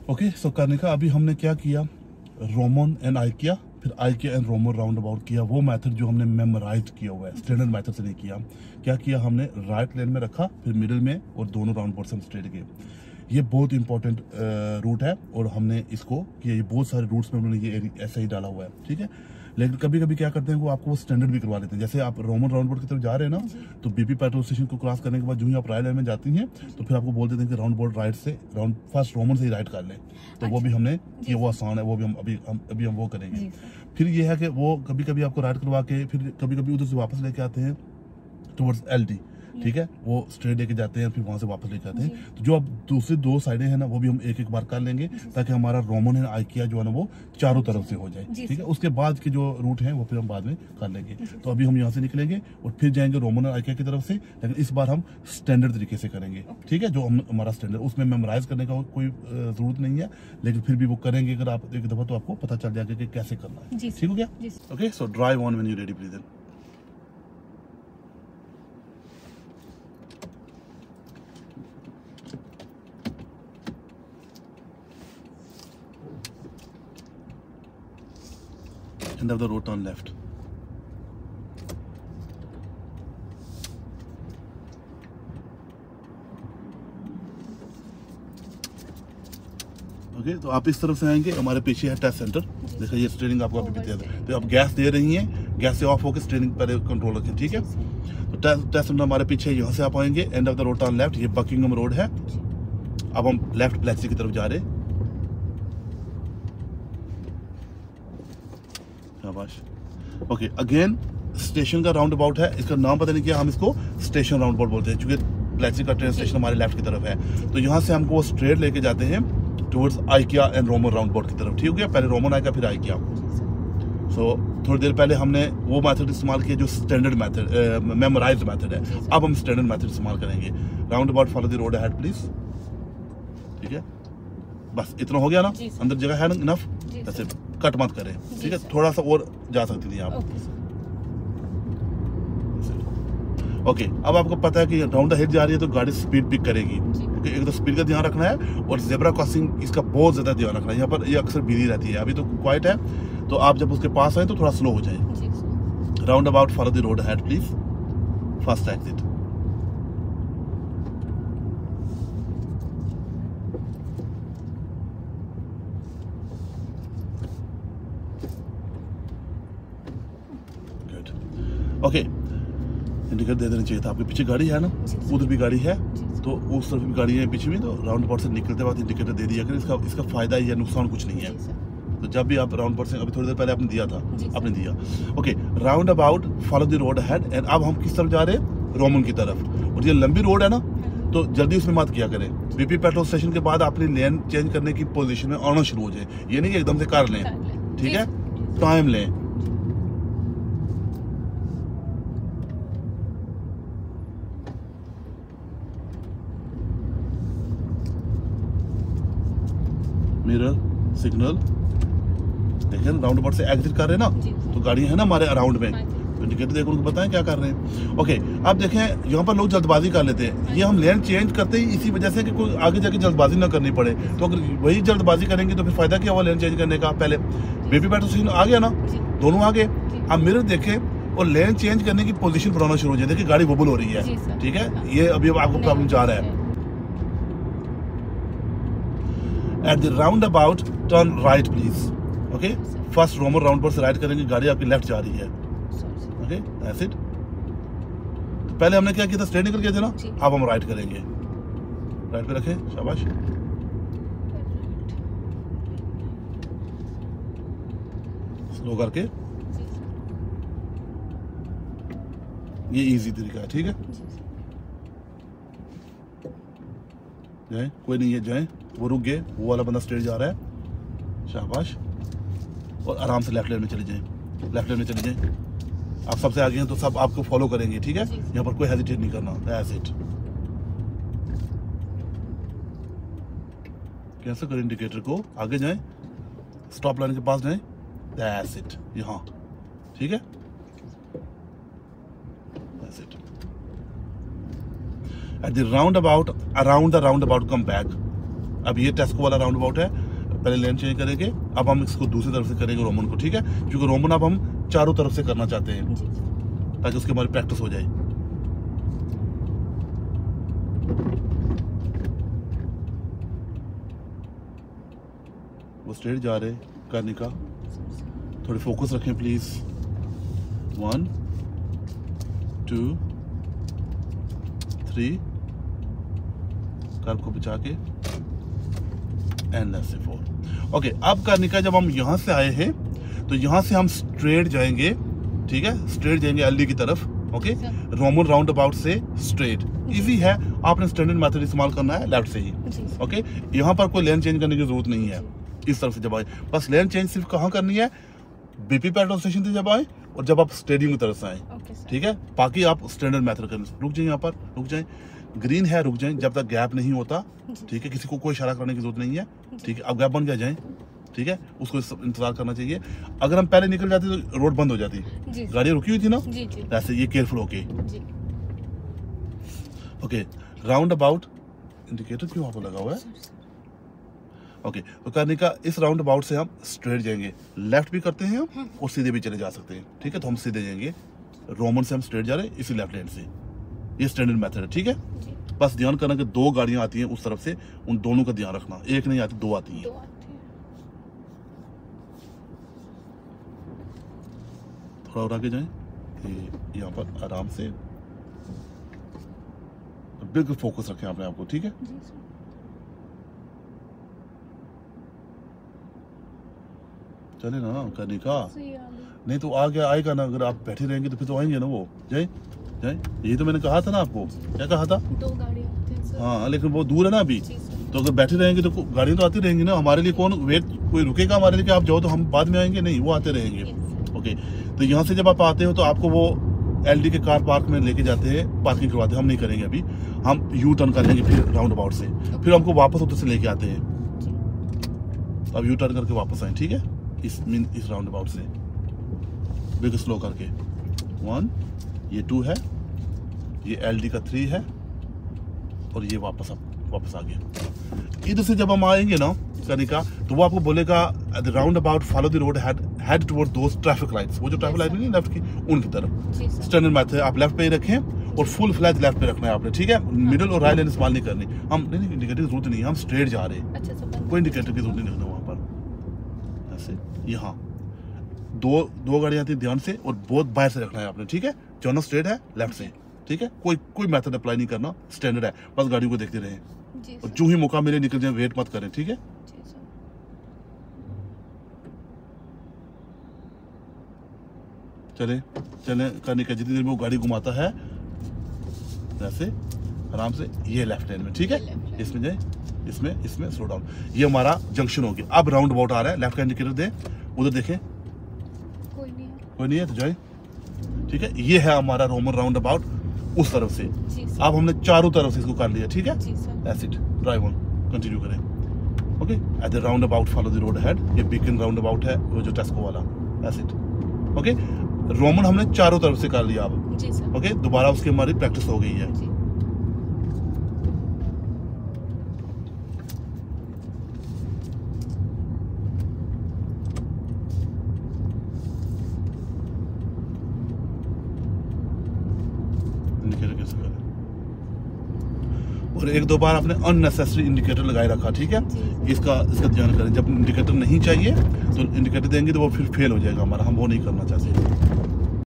Okay, सो करने का अभी हमने क्या किया, रोमन एंड आइकिया, फिर IKEA and Roman round about किया। वो मेथड जो हमने मेमोराइज किया हुआ है, स्टैंडर्ड मेथड से नहीं किया। क्या किया हमने, राइट लेन में रखा, फिर मिडिल में, और दोनों राउंड अबाउट से हम स्ट्रेट गए। ये बहुत इंपॉर्टेंट रूट है, और हमने इसको किया। ये बहुत सारे रूट्स में उन्होंने ये ऐसा ही डाला हुआ है, ठीक है। लेकिन कभी कभी क्या करते हैं, वो आपको वो स्टैंडर्ड भी करवा लेते हैं। जैसे आप रोमन राउंड अबाउट की तरफ जा रहे हैं ना, तो बीपी पेट्रोल स्टेशन को क्रॉस करने के बाद जो ही आप राइट लाइन में जाती हैं, तो फिर आपको बोल देते हैं कि राउंड अबाउट राइट से, राउंड फर्स्ट रोमन से ही राइट कर लें। तो वो भी हमने ये, वो आसान है, वो भी हम अभी हम वो करेंगे। फिर ये है कि वो कभी कभी आपको राइट करवा के फिर कभी कभी उधर से वापस लेके आते हैं टुवर्ड्स LD, ठीक है। वो स्ट्रेट लेके जाते हैं, फिर वहां से वापस लेके आते हैं। तो जो अब दूसरी दो साइडें हैं ना, वो भी हम एक एक बार कर लेंगे, ताकि हमारा रोमन एंड आइकिया जो है ना, वो चारों तरफ से हो जाए, ठीक है। उसके बाद के जो रूट हैं वो फिर हम बाद में कर लेंगे। तो अभी हम यहाँ से निकलेंगे और फिर जाएंगे रोमन और आइकिया की तरफ से, लेकिन इस बार हम स्टैंडर्ड तरीके से करेंगे, ठीक है। जो हमारा स्टैंडर्ड, उसमें मेमोराइज करने का कोई जरूरत नहीं है, लेकिन फिर भी वो करेंगे अगर आप एक दफा, तो आपको पता चल जाएगा कि कैसे करना है, ठीक हो गया। Okay, so drive on when you ready please. End of the road, turn left. Okay, तो आप इस तरफ से आएंगे, हमारे पीछे है टेस्ट सेंटर। देखो ये स्टीयरिंग आपको अभी भी दिया था, तो आप गैस दे रही हैं, गैस से ऑफ होकर स्टीयरिंग पहले कंट्रोल रखें, ठीक है। तो टेस्ट सेंटर हमारे पीछे, यहाँ से आप आएंगे, end of the road turn left. ये बकिंगम रोड है। अब हम लेफ्ट प्लेक्सी की तरफ जा रहे हैं। शाबाश। ओके, अगेन स्टेशन का राउंड अबाउट है, इसका नाम पता नहीं किया, हम इसको स्टेशन राउंड अबाउट बोलते हैं, क्योंकि प्लेक्सी का ट्रेन स्टेशन हमारे लेफ्ट की तरफ है। तो यहाँ से हमको स्ट्रेट लेके जाते हैं towards IKEA and Roman round about की तरफ, ठीक हो गया। पहले रोमन आएगा, फिर आइकिया। सो थोड़ी देर पहले हमने वो मेथड इस्तेमाल किया जो स्टैंडर्ड मेथड, मेमोराइज्ड मेथड है। अब हम स्टैंडर्ड मेथड इस्तेमाल करेंगे। Round about follow the road ahead please, ठीक है। बस इतना हो गया ना, अंदर जगह है ना इनफ, वैसे कट मत करें, ठीक है। थोड़ा सा और जा सकती थी आप। ओके, अब आपको पता है कि राउंड द हेड जा रही है, तो गाड़ी स्पीड पिक करेगी, क्योंकि एक तो स्पीड का ध्यान रखना है, और जेब्रा क्रॉसिंग इसका बहुत ज्यादा ध्यान रखना है। यहाँ पर ये अक्सर बिजी रहती है, अभी तो क्वाइट है, तो आप जब उसके पास आए तो थोड़ा स्लो हो जाए। Roundabout follow the road ahead please, first exit. Okay, indicator दे देना चाहिए था। आपके पीछे गाड़ी है ना, उधर भी गाड़ी है, तो उस तरफ भी गाड़ी है पीछे भी, तो राउंड अबाउट से निकलते बाद इंडिकेटर दे दिया करें। इसका फायदा या नुकसान कुछ नहीं है। तो जब भी आप राउंड अबाउट से, अभी थोड़ी देर पहले आपने दिया था, आपने दिया। Okay, round about follow the road ahead, and अब हम किस तरफ जा रहे हैं, रोमन की तरफ। और ये लंबी रोड है ना, तो जल्दी उसमें मत किया करें। बीपी पेट्रोल स्टेशन के बाद अपनी लेन चेंज करने की पोजीशन में आना शुरू हो जाए, ये नहीं कि एकदम से कर लें, ठीक है। टाइम लें। मिरर सिग्नल देखें, राउंड अबाउट से एग्जिट कर रहे हैं ना, तो गाड़ियां है ना हमारे अराउंड में, तो इंडिकेटर देखो, उनको बताएं क्या कर रहे हैं। ओके, अब देखें यहाँ पर लोग जल्दबाजी कर लेते हैं। ये हम लेन चेंज करते ही इसी वजह से कि कोई आगे जाके जल्दबाजी ना करनी पड़े। तो अगर वही जल्दबाजी करेंगे तो फिर फायदा क्या हुआ लेन चेंज करने का। पहले बेबी पेट्रोल स्टेशन आ गया ना, दोनों आ गए। अब मिरर देखें और लेन चेंज करने की पोजीशन बनाना शुरू हो जाए। देखिए गाड़ी वबल हो रही है, ठीक है। ये अभी आपको प्रॉब्लम जा रहा है। At the roundabout, turn right, please. Okay? First Roman round पर से राइट करेंगे, गाड़ी आपकी लेफ्ट जा रही है। Okay? That's it. तो पहले हमने क्या किया था, स्ट्रेट निकल गए थे ना, अब हम राइट करेंगे। राइट पे रखें, शाबाश। स्लो करके, ये इजी तरीका है, ठीक है। जाए, कोई नहीं है, जाए। वो रुक गए, वो वाला बंदा स्ट्रेट जा रहा है, शाबाश। और आराम से लेफ्ट लेन में चले जाएं, लेफ्ट लेन में चले जाएं। आप सबसे आगे हैं तो सब आपको फॉलो करेंगे, ठीक है। यहाँ पर कोई हेजिटेट नहीं करना। That's it. कैसे करें, इंडिकेटर को आगे जाएं, स्टॉप लाइन के पास जाएं, दैट्स इट, यहाँ, ठीक है। That's it. At the roundabout, around the roundabout, come back. अब ये टेस्को वाला राउंड अबाउट है, पहले लेन चेंज करेंगे, अब हम इसको दूसरी तरफ से करेंगे रोमन को, ठीक है, क्योंकि रोमन अब हम चारों तरफ से करना चाहते हैं ताकि उसकी हमारी प्रैक्टिस हो जाए। वो स्ट्रेट जा रहे करने का, थोड़ी फोकस रखें प्लीज। 1 2 3 कर्व को बचा के एंड लेफ्ट से 4। ओके, अब करने का जब हम यहां से आए हैं तो यहां से हम स्ट्रेट जाएंगे, ठीक है, स्ट्रेट जाएंगे एलडी की तरफ। ओके, रोमन राउंड अबाउट से स्ट्रेट, इजी है, आपने स्टैंडर्ड मेथड इस्तेमाल करना है लेफ्ट से ही। ओके, यहाँ पर कोई लेन चेंज करने की जरूरत नहीं है। इस तरफ से जब आए, बस लेन चेंज सिर्फ कहाँ करनी है, बीपी पेट्रोल स्टेशन से जब आए और जब आप स्टेडियम की तरफ से आए, ठीक है, बाकी आप स्टैंडर्ड मेथड करने। रुक जाए, यहाँ पर रुक जाए, ग्रीन है रुक जाए जब तक गैप नहीं होता, ठीक है, किसी को कोई इशारा करने की जरूरत नहीं है, ठीक है, अब गैप बन गया जाए, ठीक है, उसको इंतजार करना चाहिए। अगर हम पहले निकल जाते तो रोड बंद हो जाती, गाड़ी रुकी हुई थी ना, ऐसे ये केयरफुल होके। ओके, राउंड अबाउट इंडिकेटर क्यों वहां पर लगा हुआ है? ओके, तो करने का इस राउंड अबाउट से हम स्ट्रेट जाएंगे, लेफ्ट भी करते हैं हम और सीधे भी चले जा सकते हैं, ठीक है, तो हम सीधे जाएंगे, रोमन से हम स्ट्रेट जा रहे हैं इसी लेफ्ट हैंड से, ये स्टैंडर्ड मेथड है, ठीक है। बस ध्यान करना कि 2 गाड़ियां आती हैं उस तरफ से, उन दोनों का ध्यान रखना, एक नहीं आती 2 आती हैं। थोड़ा और आगे जाएं, यहाँ पर आराम से बिल्कुल फोकस रखें अपने आप को, ठीक है। चले ना करने का, नहीं तो आ गया आएगा ना, अगर आप बैठे रहेंगे तो फिर तो आएंगे ना वो। जाए जाए, यही तो मैंने कहा था ना आपको, क्या कहा था? 2 गाड़ियां, हाँ, लेकिन वो दूर है ना अभी, तो अगर बैठे रहेंगे तो गाड़ियां तो आती रहेंगी ना, हमारे लिए कौन वेट, कोई रुकेगा हमारे लिए कि आप जाओ तो हम बाद में आएंगे? नहीं, वो आते रहेंगे। ओके, तो यहाँ से जब आप आते हो तो आपको वो एलडी के कार पार्क में लेके जाते हैं, पार्किंग करवाते हैं, हम नहीं करेंगे अभी, हम यू टर्न कर लेंगे फिर राउंड अबाउट से, फिर हमको वापस उधर से लेके आते हैं, अब यू टर्न करके वापस आए, ठीक है, इस राउंड अबाउट से बिल्कुल स्लो करके। 1, ये 2 है, ये एलडी का 3 है और ये वापस आ गया। इधर से जब हम आएंगे ना करने का, तो वो आपको बोलेगा the round about follow the road head toward those traffic lights, वो जो ट्रैफिक लाइट नहीं लेफ्ट की, उनकी तरफ। स्टैंडर्ड मेथड आप लेफ्ट पे ही रखें और फुल फ्लैज लेफ्ट पे रखना है आपने, ठीक है, मिडिल और राइट लेन इस्तेमाल नहीं करनी। हम नहीं इंडिकेटर की जरूरत नहीं है, हम स्ट्रेट जा रहे हैं, कोई इंडिकेटर की जरूरत नहीं रखना वहां पर। ऐसे यहाँ दो गाड़ियां आती है ध्यान से, और बहुत बाहर से रखना है आपने, ठीक है, दोनों स्ट्रेट है लेफ्ट से, ठीक है, कोई मेथड अप्लाई नहीं करना, स्टैंडर्ड है, बस गाड़ी को देखते रहें और जो ही मौका मिले निकल जाए, वेट मत करें, ठीक है। चले करने का, जितनी देर में वो गाड़ी घुमाता है जैसे आराम से, ये लेफ्ट हैंड में, ठीक है, इसमें जाए, इसमें स्लो डाउन, ये हमारा जंक्शन हो गया। अब राउंड अबाउट आ रहा है, लेफ्ट का इंडिकेटर दे, उधर देखें, कोई नहीं है तो जाए, ठीक है, ये है हमारा रोमन राउंड अबाउट उस तरफ से। अब हमने चारों तरफ से इसको कर लिया, ठीक है, एसिड ड्राइव ऑन कंटिन्यू करें। Okay, at the round about follow the road head, ये बीकन राउंड अबाउट है वो जो टेस्को वाला, एसिड। ओके, रोमन हमने चारों तरफ से कर लिया अब। ओके, दोबारा उसकी हमारी प्रैक्टिस हो गई है। इंडिकेटर कैसे करें, और 1-2 बार आपने अननेसेसरी इंडिकेटर लगाए रखा, ठीक है, इसका ध्यान करें। जब इंडिकेटर नहीं चाहिए तो इंडिकेटर देंगे तो वो फिर फेल हो जाएगा हमारा, हम वो नहीं करना चाहते।